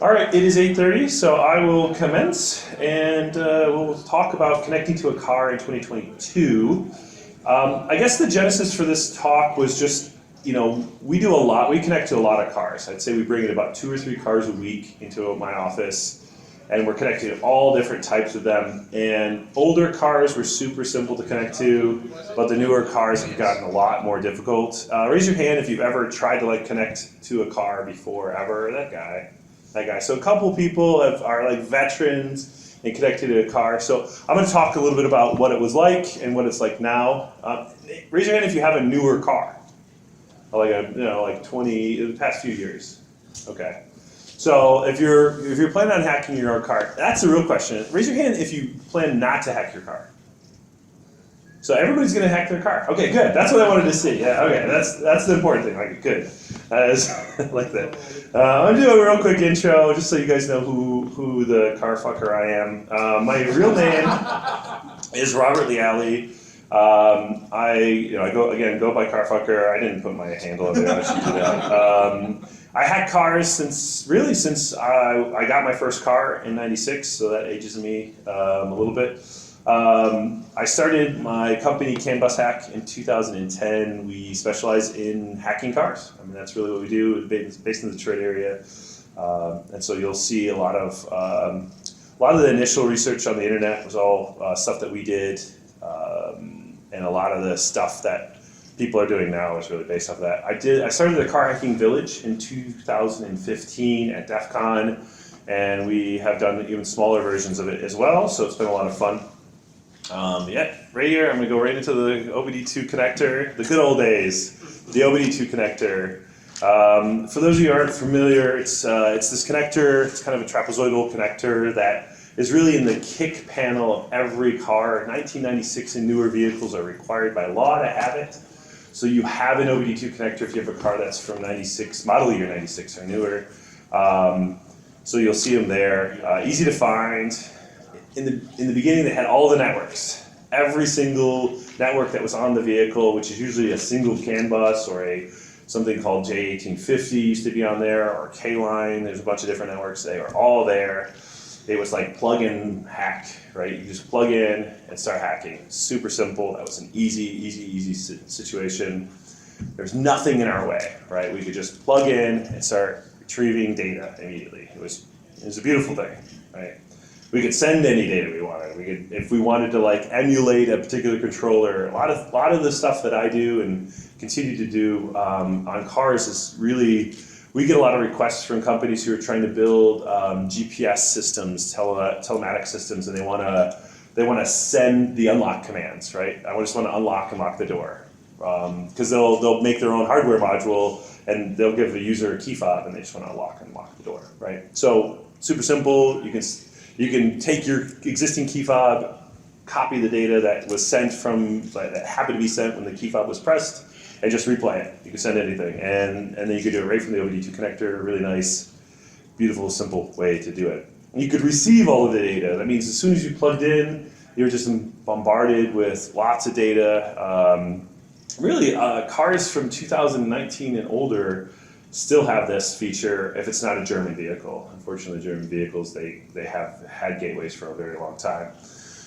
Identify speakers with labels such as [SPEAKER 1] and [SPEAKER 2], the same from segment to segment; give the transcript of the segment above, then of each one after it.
[SPEAKER 1] All right, it is 8:30, so I will commence, and we'll talk about connecting to a car in 2022. I guess the genesis for this talk was just, we connect to a lot of cars. I'd say we bring in about 2 or 3 cars a week into my office, and we're connecting to all different types of them. And older cars were super simple to connect to, but the newer cars have gotten a lot more difficult. Raise your hand if you've ever tried to connect to a car before, ever. That guy. So a couple people are veterans and connected to a car. So I'm going to talk a little bit about what it was like and what it's like now. Raise your hand if you have a newer car, the past few years. Okay. So if you're planning on hacking your own car, that's the real question. Raise your hand if you plan not to hack your car. So everybody's going to hack their car. Okay, good. That's what I wanted to see. Yeah. Okay. That's the important thing. Good. Like that. I'm going to do a real quick intro, just so you guys know who the car fucker I am. My real name is Robert Leale. I go by car fucker. I didn't put my handle on there. I should do that. I hack cars since I got my first car in '96, so that ages me a little bit. I started my company CanBusHack in 2010. We specialize in hacking cars. That's really what we do. It's based in the Detroit area, and so you'll see a lot of the initial research on the internet was all stuff that we did, and a lot of the stuff that people are doing now is really based off of that. I started the car hacking village in 2015 at DEF CON, and we have done even smaller versions of it as well. So it's been a lot of fun. Right here, I'm going to go right into the OBDII connector, the good old days, the OBDII connector. For those of you who aren't familiar, it's this connector. It's kind of a trapezoidal connector that is really in the kick panel of every car. 1996 and newer vehicles are required by law to have it. So you have an OBDII connector if you have a car that's from 96, model year 96 or newer. So you'll see them there. Easy to find. In the beginning, they had all the networks. Every single network that was on the vehicle, which is usually a single CAN bus or something called J1850 used to be on there, or K-line. There's a bunch of different networks. They were all there. It was like plug and hack, right? You just plug in and start hacking. Super simple. That was an easy situation. There's nothing in our way, right? We could just plug in and start retrieving data immediately. It was a beautiful thing, right? We could send any data we wanted. We could, if we wanted to emulate a particular controller. A lot of the stuff that I do and continue to do on cars is really, we get a lot of requests from companies who are trying to build GPS systems, telematic systems, and they want to send the unlock commands, right? I just want to unlock and lock the door, because they'll make their own hardware module and they'll give the user a key fob and they just want to unlock and lock the door, right? So super simple. You can take your existing key fob, copy the data that was sent that happened to be sent when the key fob was pressed, and just replay it. You can send anything, and then you can do it right from the OBDII connector. Really nice, beautiful, simple way to do it. And you could receive all of the data. That means as soon as you plugged in, you were just bombarded with lots of data. Cars from 2019 and older still have this feature if it's not a German vehicle. Unfortunately, German vehicles, they have had gateways for a very long time.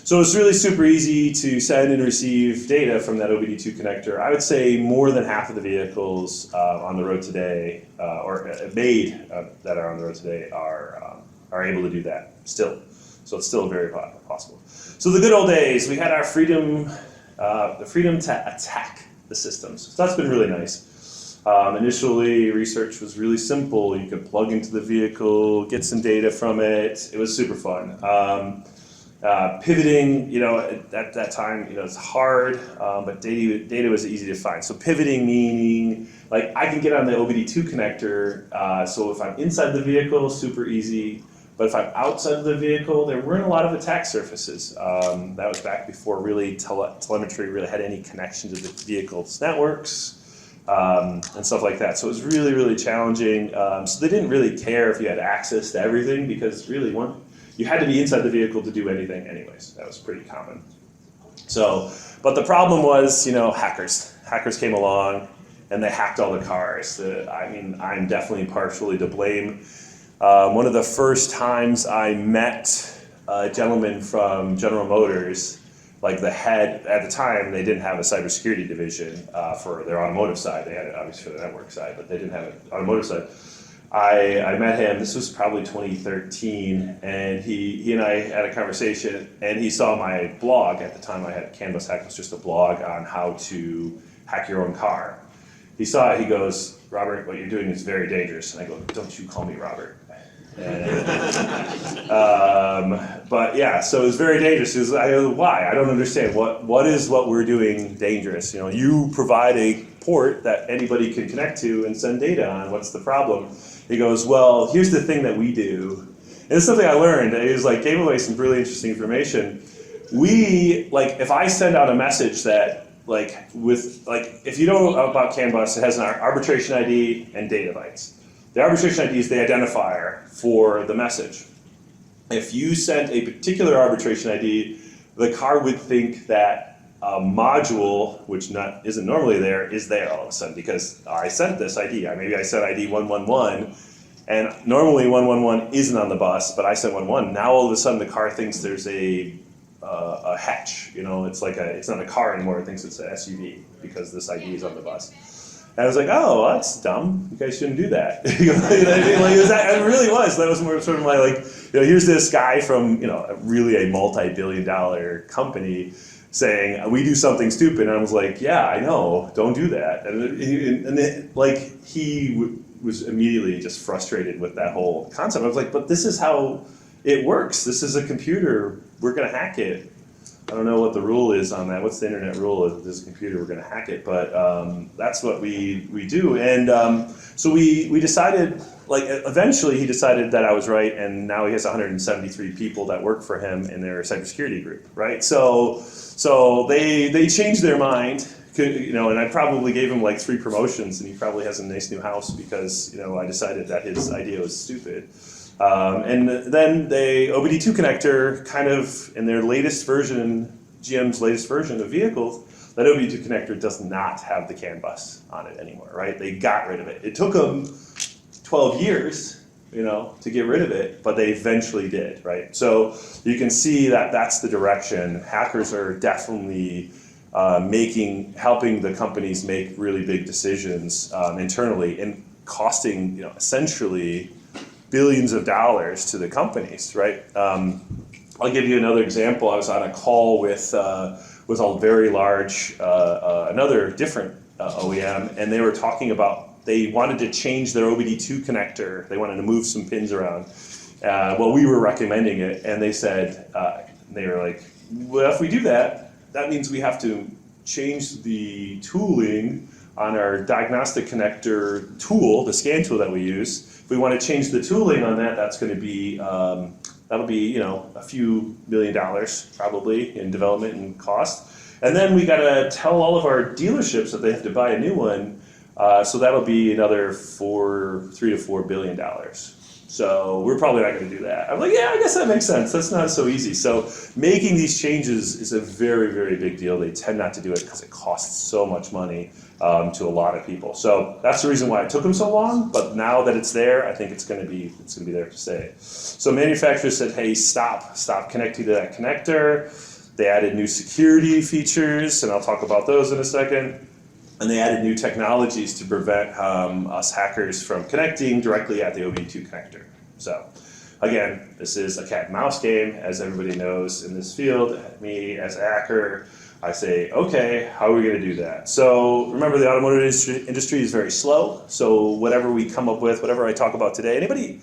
[SPEAKER 1] So it's really super easy to send and receive data from that OBDII connector. I would say more than half of the vehicles on the road today, or made that are on the road today, are able to do that still. So it's still very possible. So the good old days, we had our freedom to attack the systems. So that's been really nice. Initially, research was really simple. You could plug into the vehicle, get some data from it. It was super fun. Pivoting, at that time, it's hard, but data was easy to find. So pivoting meaning, I can get on the OBDII connector, so if I'm inside the vehicle, super easy. But if I'm outside of the vehicle, there weren't a lot of attack surfaces. That was back before really telemetry really had any connection to the vehicle's networks. And stuff like that. So it was really, really challenging. So they didn't really care if you had access to everything, because really you had to be inside the vehicle to do anything anyways. That was pretty common. So, but the problem was, hackers. Hackers came along and they hacked all the cars. I'm definitely partially to blame. One of the first times I met a gentleman from General Motors, like the head, at the time, they didn't have a cybersecurity division for their automotive side. They had it obviously for the network side, but they didn't have an automotive side. I met him, this was probably 2013, and he and I had a conversation, and he saw my blog. At the time I had CanBusHack, was just a blog on how to hack your own car. He saw it, he goes, "Robert, what you're doing is very dangerous." And I go, "Don't you call me Robert." But yeah, so it was very dangerous. I go, "Why? I don't understand. What is what we're doing dangerous? You know, you provide a port that anybody can connect to and send data on. What's the problem?" He goes, "Well, here's the thing that we do." And it's something I learned. It was like, gave away some really interesting information. If I send out a message that, if you know about CAN bus, it has an arbitration ID and data bytes. The arbitration ID is the identifier for the message. If you sent a particular arbitration ID, the car would think that a module, which isn't normally there, is there all of a sudden because I sent this ID. Maybe I sent ID 111, and normally 111 isn't on the bus, but I sent 111. Now all of a sudden the car thinks there's a hatch. You know, it's not a car anymore. It thinks it's an SUV because this ID is on the bus. And I was like, "Oh, that's dumb. You guys shouldn't do that." It really was. That was more sort of my here's this guy from really a multi-billion-dollar company saying we do something stupid, and I was like, "Yeah, I know. Don't do that." He was immediately just frustrated with that whole concept. I was like, "But this is how it works. This is a computer. We're going to hack it." I don't know what the rule is on that. What's the internet rule? If this is a computer, we're going to hack it. But that's what we do. And so we decided, eventually he decided that I was right, and now he has 173 people that work for him in their cybersecurity group, right? So they changed their mind, and I probably gave him 3 promotions, and he probably has a nice new house because, I decided that his idea was stupid. And then the OBDII connector, kind of in their latest version, GM's latest version of vehicles, that OBDII connector does not have the CAN bus on it anymore, right? They got rid of it. It took them 12 years, to get rid of it, but they eventually did, right? So you can see that that's the direction. Hackers are definitely helping the companies make really big decisions internally and costing, essentially billions of dollars to the companies, right? I'll give you another example. I was on a call with a very large, another different OEM, and they were talking about they wanted to change their OBDII connector. They wanted to move some pins around. Well, we were recommending it, and they said, they were like, "Well, if we do that, that means we have to change the tooling on our diagnostic connector tool, the scan tool that we use. If we want to change the tooling on that, that's going to be that'll be a few $1 million probably in development and cost. And then we got to tell all of our dealerships that they have to buy a new one. So that'll be another $3 to $4 billion. So we're probably not going to do that." I'm like, "Yeah, I guess that makes sense. That's not so easy." So making these changes is a very, very big deal. They tend not to do it because it costs so much money to a lot of people. So that's the reason why it took them so long. But now that it's there, I think it's going to be there to stay. So manufacturers said, "Hey, stop connecting to that connector." They added new security features, and I'll talk about those in a second. And they added new technologies to prevent us hackers from connecting directly at the OBDII connector. So again, this is a cat and mouse game, as everybody knows in this field. Me as a hacker, I say, okay, how are we going to do that? So remember, the automotive industry is very slow. So whatever we come up with, whatever I talk about today, anybody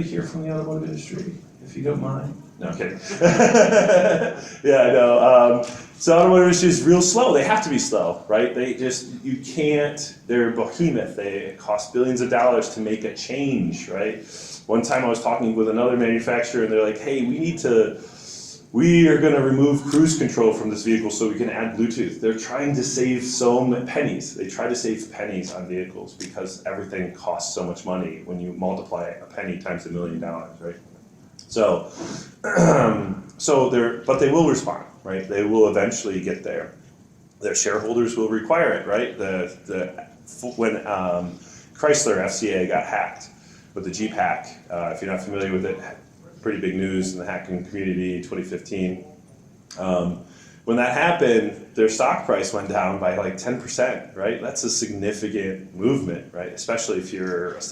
[SPEAKER 1] here from the automotive industry, if you don't mind? No, I'm kidding. Yeah, I know. So automotive industry is real slow. They have to be slow, right? You can't, they're a behemoth. It costs billions of dollars to make a change, right? One time I was talking with another manufacturer, and they're like, "Hey, we are going to remove cruise control from this vehicle so we can add Bluetooth." They're trying to save pennies. They try to save pennies on vehicles because everything costs so much money when you multiply a penny times $1 million, right? So, but they will respond, right? They will eventually get there. Their shareholders will require it, right? When Chrysler FCA got hacked, with the Jeep hack. If you're not familiar with it, pretty big news in the hacking community, 2015. When that happened, their stock price went down by like 10%, right? That's a significant movement, right? Especially if you're a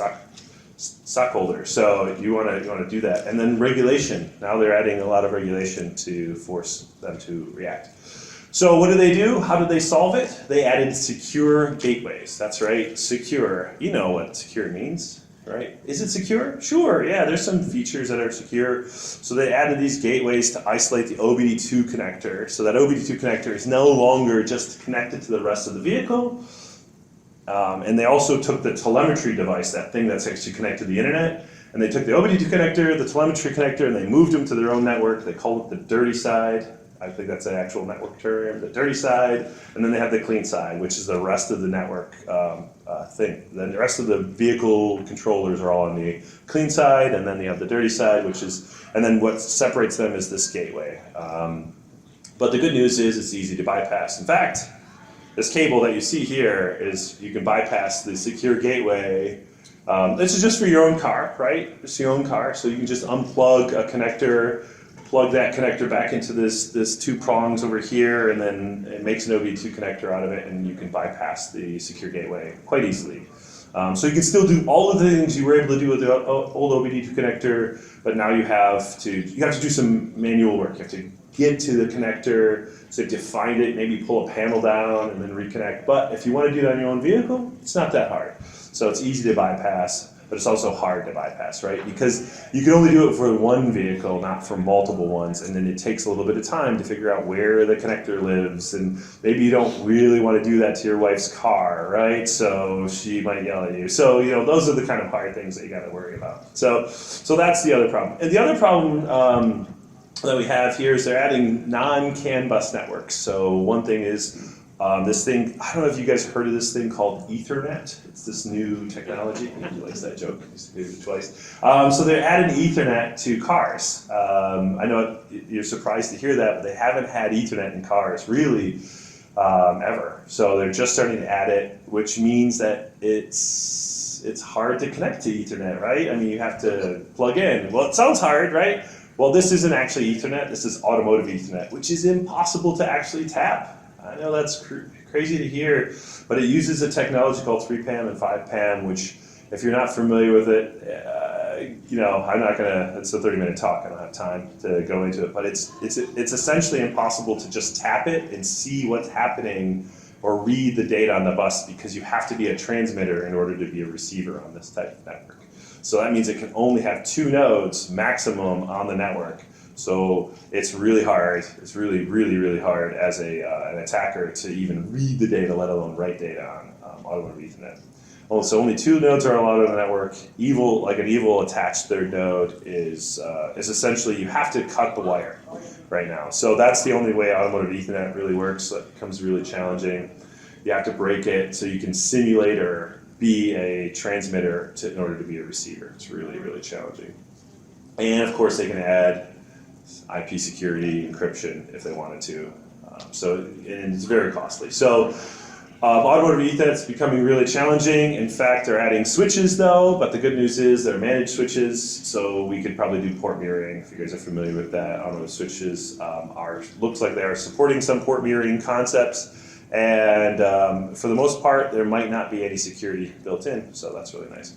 [SPEAKER 1] stockholder. So you want to do that. And then regulation. Now they're adding a lot of regulation to force them to react. So what do? How did they solve it? They added secure gateways. That's right, secure. You know what secure means, right? Is it secure? Sure, yeah, there's some features that are secure. So they added these gateways to isolate the OBDII connector. So that OBDII connector is no longer just connected to the rest of the vehicle. And they also took the telemetry device, that thing that's actually connected to the internet, and they took the OBDII connector, the telemetry connector, and they moved them to their own network. They called it the dirty side. I think that's an actual network term, the dirty side, and then they have the clean side, which is the rest of the network thing. Then the rest of the vehicle controllers are all on the clean side, and then you have the dirty side, and then what separates them is this gateway. But the good news is it's easy to bypass. In fact, this cable that you see here is you can bypass the secure gateway. This is just for your own car, right? Just your own car, so you can just unplug a connector, plug that connector back into this two prongs over here, and then it makes an OBDII connector out of it, and you can bypass the secure gateway quite easily. So you can still do all of the things you were able to do with the old OBDII connector, but now you have to do some manual work. You have to get to the connector, so you have to find it, maybe pull a panel down, and then reconnect. But if you want to do that on your own vehicle, it's not that hard. So it's easy to bypass, but it's also hard to bypass, right? Because you can only do it for one vehicle, not for multiple ones, and then it takes a little bit of time to figure out where the connector lives, and maybe you don't really want to do that to your wife's car, right? So she might yell at you. So, those are the kind of hard things that you got to worry about. So that's the other problem. And the other problem that we have here is they're adding non-CAN bus networks. So one thing is this thing, I don't know if you guys heard of this thing called Ethernet. It's this new technology. He likes that joke. He's used it twice. So they're adding Ethernet to cars. I know you're surprised to hear that, but they haven't had Ethernet in cars really ever. So they're just starting to add it, which means that it's hard to connect to Ethernet, right? I mean, you have to plug in. Well, it sounds hard, right? Well, this isn't actually Ethernet. This is automotive Ethernet, which is impossible to actually tap. I know that's crazy to hear, but it uses a technology called 3PAM and 5PAM, which, if you're not familiar with it, I'm not gonna. It's a 30-minute talk. I don't have time to go into it, but it's essentially impossible to just tap it and see what's happening or read the data on the bus, because you have to be a transmitter in order to be a receiver on this type of network. So that means it can only have 2 nodes maximum on the network. So it's really hard. It's really, really, really hard as an attacker to even read the data, let alone write data on automotive Ethernet. So only 2 nodes are allowed on the network. An evil attached third node is essentially you have to cut the wire right now. So that's the only way automotive Ethernet really works. So it becomes really challenging. You have to break it so you can simulate or be a transmitter in order to be a receiver. It's really, really challenging. And of course they can add IP security, encryption if they wanted to. And it's very costly. So automotive Ethernet is becoming really challenging. In fact, they're adding switches though, but the good news is they're managed switches, so we could probably do port mirroring. If you guys are familiar with that, automotive switches looks like they are supporting some port mirroring concepts. And for the most part, there might not be any security built in, so that's really nice.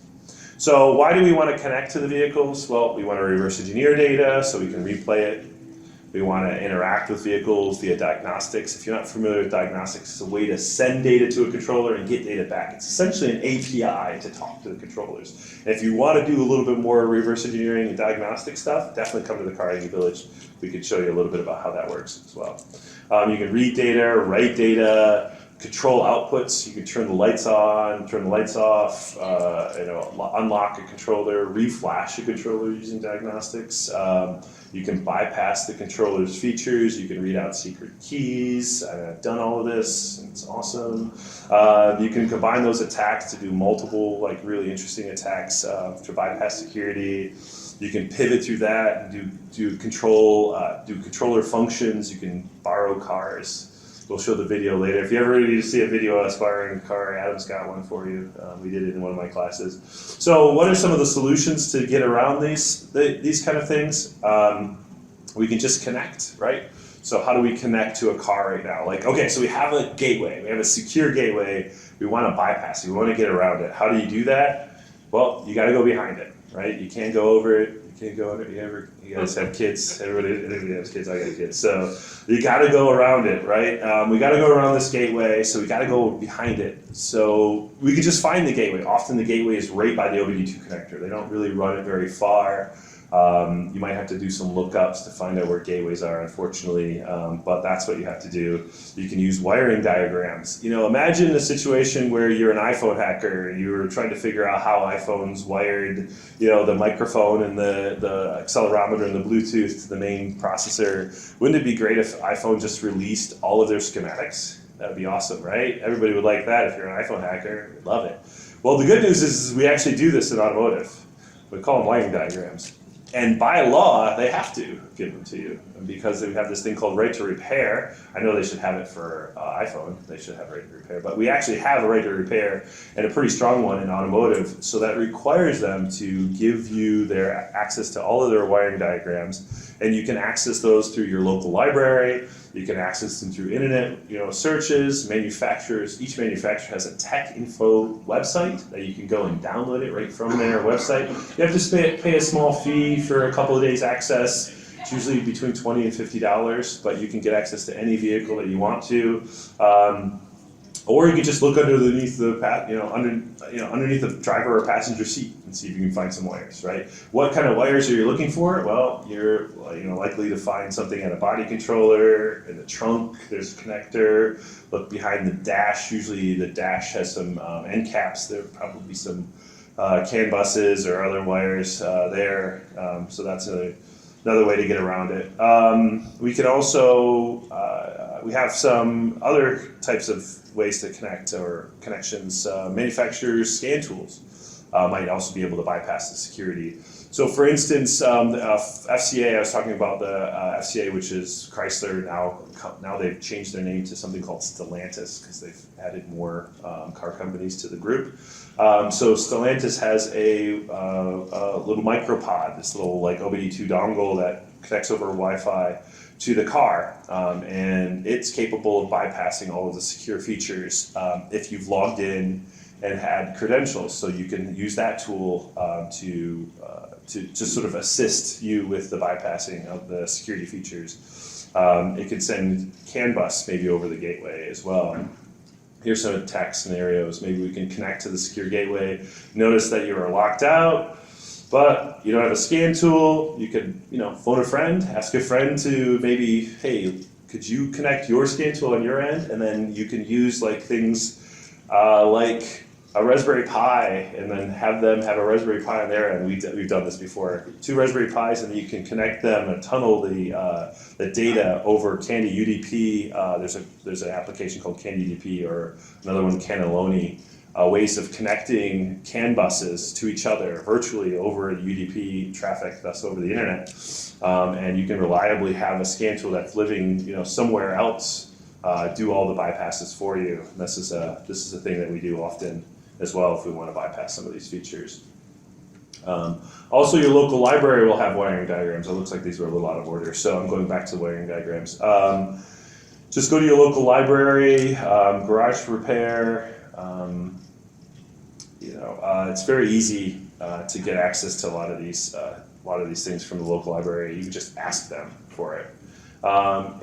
[SPEAKER 1] So why do we want to connect to the vehicles? Well, we want to reverse engineer data so we can replay it. We want to interact with vehicles via diagnostics. If you're not familiar with diagnostics, it's a way to send data to a controller and get data back. It's essentially an API to talk to the controllers. And if you want to do a little bit more reverse engineering and diagnostic stuff, definitely come to the Carnegie Village. We could show you a little bit about how that works as well. You can read data, write data, control outputs. You can turn the lights on, turn the lights off, unlock a controller, reflash a controller using diagnostics. You can bypass the controller's features. You can read out secret keys. I've done all of this, and it's awesome. You can combine those attacks to do multiple, really interesting attacks to bypass security. You can pivot through that and do controller functions. You can borrow cars. We'll show the video later. If you ever need to see a video of us wiring a car, Adam's got one for you. We did it in one of my classes. So what are some of the solutions to get around these kind of things? We can just connect, right? So how do we connect to a car right now? Like, okay, so we have a gateway. We have a secure gateway. We want to bypass it. We want to get around it. How do you do that? Well, you got to go behind it, right? You can't go over it. You can't go under it. You guys have kids. Everybody has kids. I got kids. So you got to go around it, right? We got to go around this gateway. So we got to go behind it. So we could just find the gateway. Often the gateway is right by the OBDII connector. They don't really run it very far. You might have to do some lookups to find out where gateways are, unfortunately, but that's what you have to do. You can use wiring diagrams. You know, imagine a situation where you're an iPhone hacker and you were trying to figure out how iPhone's wired, you know, the microphone and the accelerometer and the Bluetooth to the main processor. Wouldn't it be great if iPhone just released all of their schematics? That would be awesome, right? Everybody would like that. If you're an iPhone hacker, you'd love it. Well, the good news is we actually do this in automotive. We call them wiring diagrams. And by law, they have to give them to you because we have this thing called right to repair. I know they should have it for iPhone. They should have right to repair. But we actually have a right to repair and a pretty strong one in automotive. So that requires them to give you their access to all of their wiring diagrams. And you can access those through your local library. You can access them through internet, searches, manufacturers. Each manufacturer has a tech info website that you can go and download it right from their website. You have to pay a small fee for a couple of days access. It's usually between $20 and $50, but you can get access to any vehicle that you want to. Or you can just look underneath the underneath the driver or passenger seat and see if you can find some wires, right? What kind of wires are you looking for? Well, you're likely to find something at a body controller, in the trunk, there's a connector. Look behind the dash. Usually the dash has some end caps. There'll probably be some CAN buses or other wires there. So that's another way to get around it. We can also, we have some other types of ways to connect or connections. Manufacturers' scan tools might also be able to bypass the security. So for instance, the FCA, I was talking about the FCA, which is Chrysler. Now they've changed their name to something called Stellantis because they've added more car companies to the group. So Stellantis has a little micropod, this little like OBDII dongle that connects over Wi-Fi to the car, and it's capable of bypassing all of the secure features if you've logged in and had credentials. So you can use that tool to sort of assist you with the bypassing of the security features. It can send CAN bus maybe over the gateway as well. Here's some attack scenarios. Maybe we can connect to the secure gateway. Notice that you are locked out, but you don't have a scan tool. You could, phone a friend, ask a friend to maybe, hey, could you connect your scan tool on your end? And then you can use like things like a Raspberry Pi, and then have them have a Raspberry Pi on their end. We've done this before. 2 Raspberry Pis, and then you can connect them and tunnel the data over Candy UDP. There's an application called Candy UDP, or another one, Cannelloni. Ways of connecting CAN buses to each other virtually over the UDP traffic, thus over the internet. And you can reliably have a scan tool that's living, somewhere else, do all the bypasses for you. And this is a thing that we do often as well if we want to bypass some of these features. Also, your local library will have wiring diagrams. It looks like these were a little out of order, so I'm going back to the wiring diagrams. Just go to your local library, garage repair. It's very easy to get access to a lot of these things from the local library. You can just ask them for it.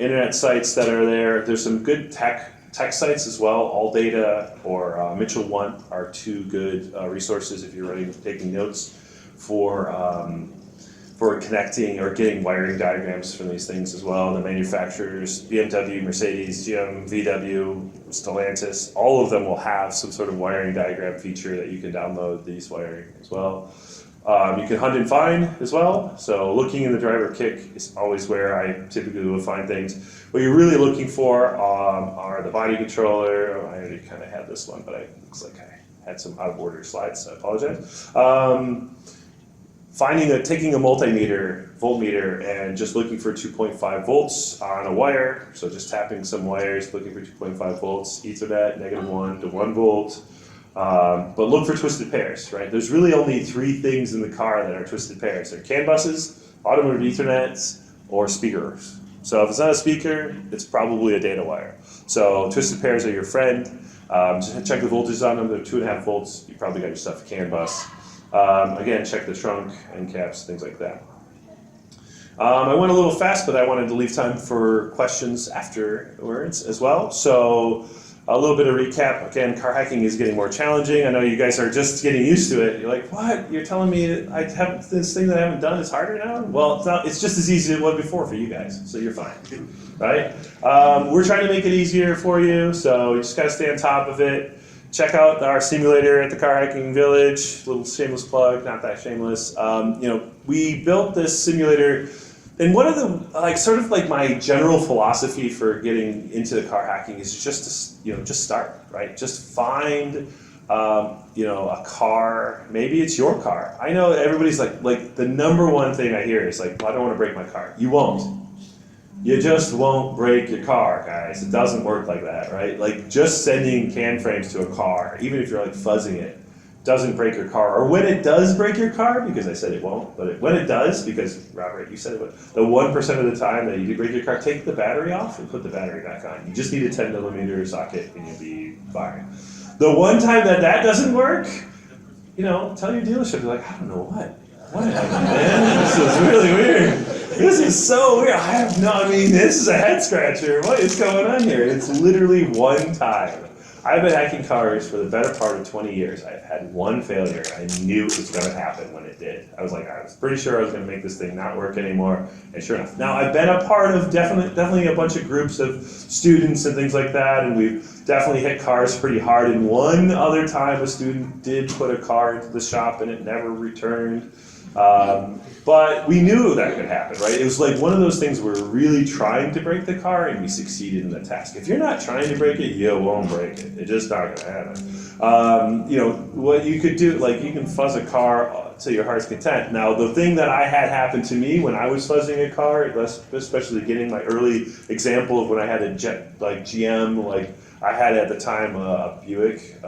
[SPEAKER 1] Internet sites that are there. There's some good tech sites as well. AllData or Mitchell One are 2 good resources if you're taking notes for connecting or getting wiring diagrams from these things as well. The manufacturers, BMW, Mercedes, GM, VW, Stellantis, all of them will have some sort of wiring diagram feature that you can download these wiring as well. You can hunt and find as well. So looking in the driver kit is always where I typically will find things. What you're really looking for are the body controller. I already kind of had this one, but it looks like I had some out of order slides, so I apologize. taking a multimeter, voltmeter, and just looking for 2.5 volts on a wire. So just tapping some wires, looking for 2.5 volts, Ethernet, -1 to 1 volt. But look for twisted pairs, right? There's really only 3 things in the car that are twisted pairs. They're CAN buses, automotive Ethernets, or speakers. So if it's not a speaker, it's probably a data wire. So twisted pairs are your friend. Just check the voltage on them. They're 2.5 volts. You probably got yourself a CAN bus. Again, check the trunk, end caps, things like that. I went a little fast, but I wanted to leave time for questions afterwards as well. So a little bit of recap. Again, car hacking is getting more challenging. I know you guys are just getting used to it. You're like, what? You're telling me I have this thing that I haven't done is harder now? Well, it's not. It's just as easy as it was before for you guys, so you're fine, right? We're trying to make it easier for you, so you just got to stay on top of it. Check out our simulator at the Car Hacking Village. Little shameless plug, not that shameless. We built this simulator. And one of the, sort of my general philosophy for getting into car hacking is just to, just start, right? Just find, a car. Maybe it's your car. I know everybody's like the number one thing I hear is like, well, I don't want to break my car. You won't. You just won't break your car, guys. It doesn't work like that, right? Like just sending CAN frames to a car, even if you're fuzzing it, doesn't break your car. Or when it does break your car, because I said it won't, but when it does, because Robert, you said it would, the 1% of the time that you do break your car, take the battery off and put the battery back on. You just need a 10mm socket and you'll be fine. The one time that doesn't work, tell your dealership, you're like, I don't know what happened, man? This is really weird. This is so weird. This is a head scratcher. What is going on here? It's literally one time. I've been hacking cars for the better part of 20 years. I've had one failure. I knew it was going to happen when it did. I was pretty sure I was going to make this thing not work anymore, and sure enough. Now, I've been a part of definitely a bunch of groups of students and things like that, and we've definitely hit cars pretty hard. And one other time, a student did put a car into the shop, and it never returned. But we knew that could happen, right? It was like one of those things where we're really trying to break the car and we succeeded in the task. If you're not trying to break it, you won't break it. It's just not going to happen. What you could do, you can fuzz a car to your heart's content. Now, the thing that I had happen to me when I was fuzzing a car, especially getting my early example of when I had a GM, I had at the time a Buick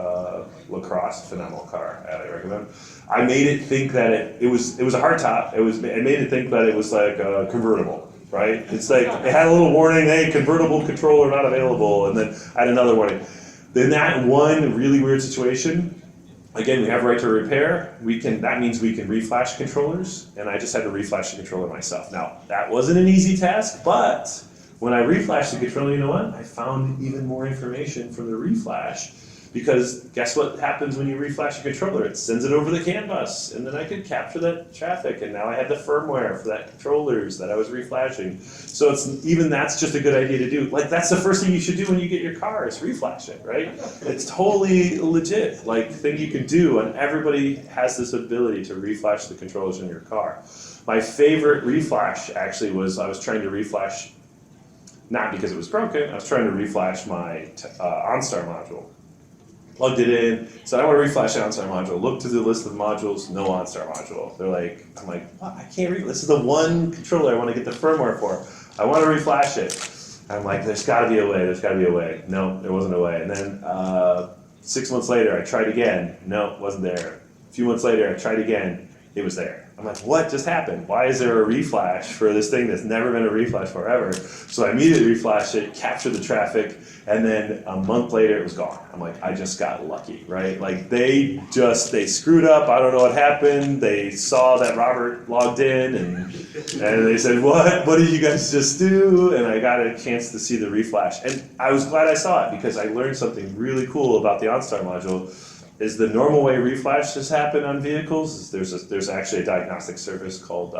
[SPEAKER 1] LaCrosse, phenomenal car, I recommend. I made it think that it was a hardtop. I made it think that it was like a convertible, right? It's like it had a little warning, hey, convertible controller not available, and then I had another warning. Then that one really weird situation, again, we have right to repair. That means we can reflash controllers, and I just had to reflash the controller myself. Now, that wasn't an easy task, but when I reflashed the controller, you know what? I found even more information from the reflash, because guess what happens when you reflash a controller? It sends it over the CAN bus, and then I could capture that traffic, and now I had the firmware for that controllers that I was reflashing. So that's just a good idea to do. That's the first thing you should do when you get your car is reflash it, right? It's totally legit, thing you can do, and everybody has this ability to reflash the controllers in your car. My favorite reflash actually was I was trying to reflash, not because it was broken, I was trying to reflash my OnStar module. Plugged it in, so I want to reflash the OnStar module. Look to the list of modules, no OnStar module. I'm like, what? I can't this is the one controller I want to get the firmware for. I want to reflash it. I'm like, there's got to be a way. No, there wasn't a way. And then 6 months later, I tried again. No, it wasn't there. A few months later, I tried again. It was there. I'm like, what just happened? Why is there a reflash for this thing that's never been a reflash forever? So I immediately reflashed it, captured the traffic, and then a month later it was gone. I'm like, I just got lucky, right? They screwed up. I don't know what happened. They saw that Robert logged in and they said, what did you guys just do? And I got a chance to see the reflash. And I was glad I saw it because I learned something really cool about the OnStar module. Is the normal way reflashes happen on vehicles. There's actually a diagnostic service called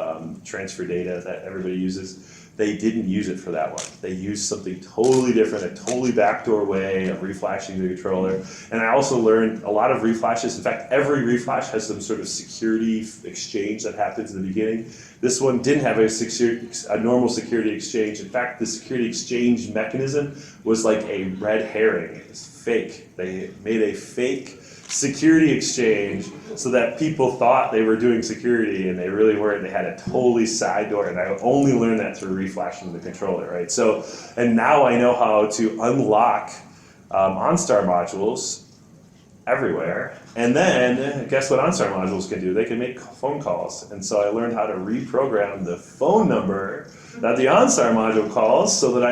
[SPEAKER 1] Transfer Data that everybody uses. They didn't use it for that one. They used something totally different, a totally backdoor way of reflashing the controller. And I also learned a lot of reflashes. In fact, every reflash has some sort of security exchange that happens in the beginning. This one didn't have a normal security exchange. In fact, the security exchange mechanism was like a red herring. It was fake. They made a fake security exchange so that people thought they were doing security and they really weren't. They had a totally side door, and I only learned that through reflashing the controller, right? So, and now I know how to unlock OnStar modules everywhere. And then, guess what OnStar modules can do? They can make phone calls. And so I learned how to reprogram the phone number that the OnStar module calls so that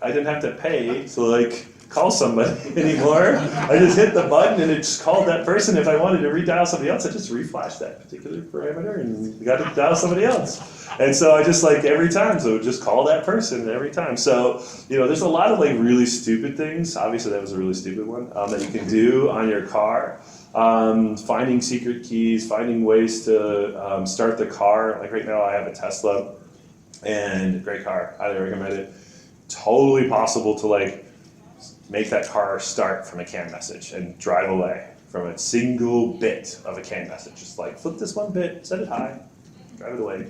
[SPEAKER 1] I didn't have to pay to like call somebody anymore. I just hit the button and it just called that person. If I wanted to redial somebody else, I just reflashed that particular parameter and got to dial somebody else. And so I just like every time, so it would just call that person every time. So, you know, there's a lot of like really stupid things. Obviously that was a really stupid one that you can do on your car. Finding secret keys, finding ways to start the car. Like right now I have a Tesla and great car, highly recommend it. Totally possible to like make that car start from a CAN message and drive away from a single bit of a CAN message. Just like flip this one bit, set it high, drive it away.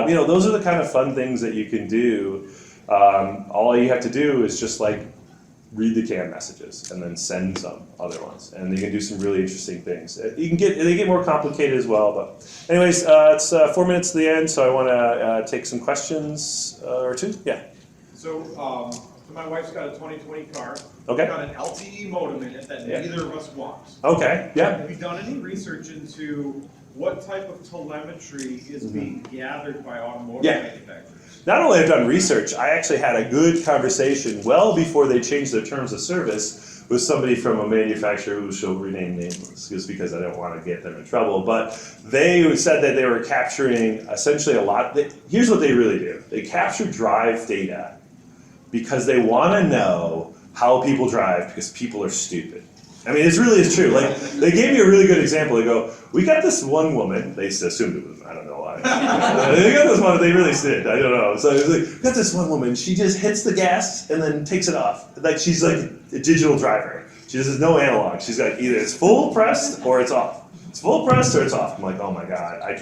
[SPEAKER 1] You know, those are the kind of fun things that you can do. All you have to do is just like read the CAN messages and then send some other ones, and you can do some really interesting things. They get more complicated as well, but anyways, it's 4 minutes to the end, so I want to take some questions or two. Yeah.
[SPEAKER 2] So my wife's got a 2020 car.
[SPEAKER 1] Okay.
[SPEAKER 2] It's got an LTE modem in it that neither of us wants.
[SPEAKER 1] Okay. Yeah.
[SPEAKER 2] Have you done any research into what type of telemetry is being gathered by automotive manufacturers?
[SPEAKER 1] Not only have I done research, I actually had a good conversation well before they changed their terms of service with somebody from a manufacturer who shall remain nameless, just because I don't want to get them in trouble. But they said that they were capturing essentially a lot. Here's what they really do. They capture drive data because they want to know how people drive because people are stupid. I mean, it really is true. Like, they gave me a really good example. They go, we got this one woman, they assumed it was, I don't know why. They got this one, they really did, I don't know. So it was like, we got this one woman, she just hits the gas and then takes it off. Like, she's like a digital driver. She does no analog. She's got either it's full pressed or it's off. It's full pressed or it's off. I'm like, oh my God. I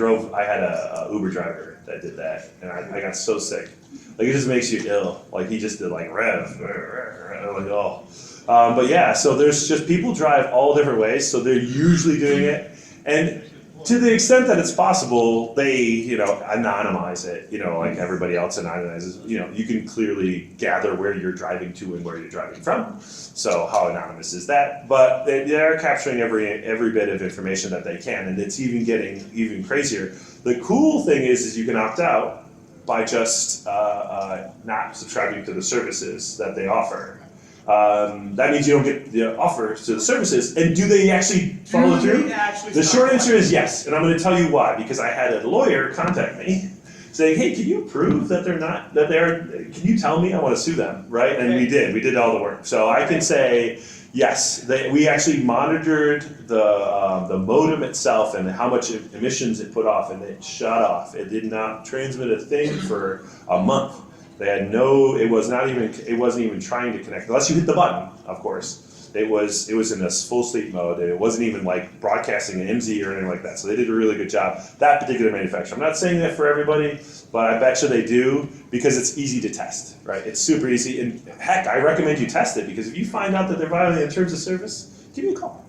[SPEAKER 1] had a Uber driver that did that, and I got so sick. Like, it just makes you ill. Like, he just did like rev. I'm like, oh. But yeah, so there's just people drive all different ways, so they're usually doing it. And to the extent that it's possible, they, you know, anonymize it, you know, like everybody else anonymizes. You know, you can clearly gather where you're driving to and where you're driving from. So how anonymous is that? But they're capturing every bit of information that they can, and it's even getting even crazier. The cool thing is you can opt out by just not subscribing to the services that they offer. That means you don't get the offers to the services. And do they actually follow through? The short answer is yes, and I'm going to tell you why. Because I had a lawyer contact me saying, "Hey, can you prove that they're not? That they're? Can you tell me? I want to sue them, right?" And we did. We did all the work. So I can say yes. We actually monitored the modem itself and how much emissions it put off, and it shut off. It did not transmit a thing for a month. They had it wasn't even trying to connect, unless you hit the button, of course. It was in a full sleep mode, and it wasn't even like broadcasting an MZ or anything like that. So they did a really good job, that particular manufacturer. I'm not saying that for everybody, but I bet you they do, because it's easy to test, right? It's super easy, and heck, I recommend you test it, because if you find out that they're violating the terms of service, give me a call.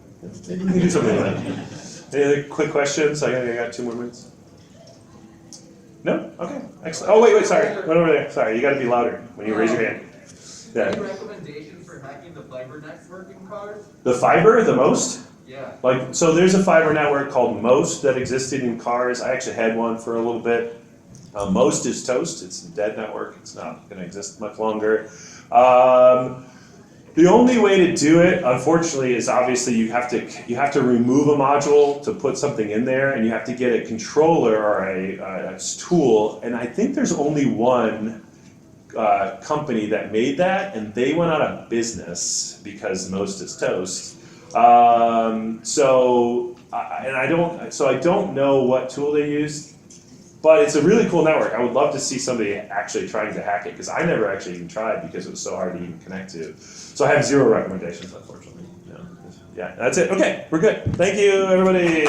[SPEAKER 1] Maybe we can do something like that. Any other quick questions? I got 2 more minutes. No? Okay, excellent. Oh, wait, sorry. Right over there. Sorry, you got to be louder when you raise your hand. Yeah.
[SPEAKER 3] Any recommendations for hacking the fiber network in cars?
[SPEAKER 1] The fiber, the most?
[SPEAKER 3] Yeah.
[SPEAKER 1] Like, so there's a fiber network called Most that existed in cars. I actually had one for a little bit. Most is toast. It's a dead network. It's not going to exist much longer. The only way to do it, unfortunately, is obviously you have to remove a module to put something in there, and you have to get a controller or a tool. And I think there's only one company that made that, and they went out of business because Most is toast. So I don't know what tool they used. But it's a really cool network. I would love to see somebody actually trying to hack it, because I never actually even tried because it was so hard to even connect to. So I have 0 recommendations, unfortunately. Yeah, that's it. Okay, we're good. Thank you, everybody.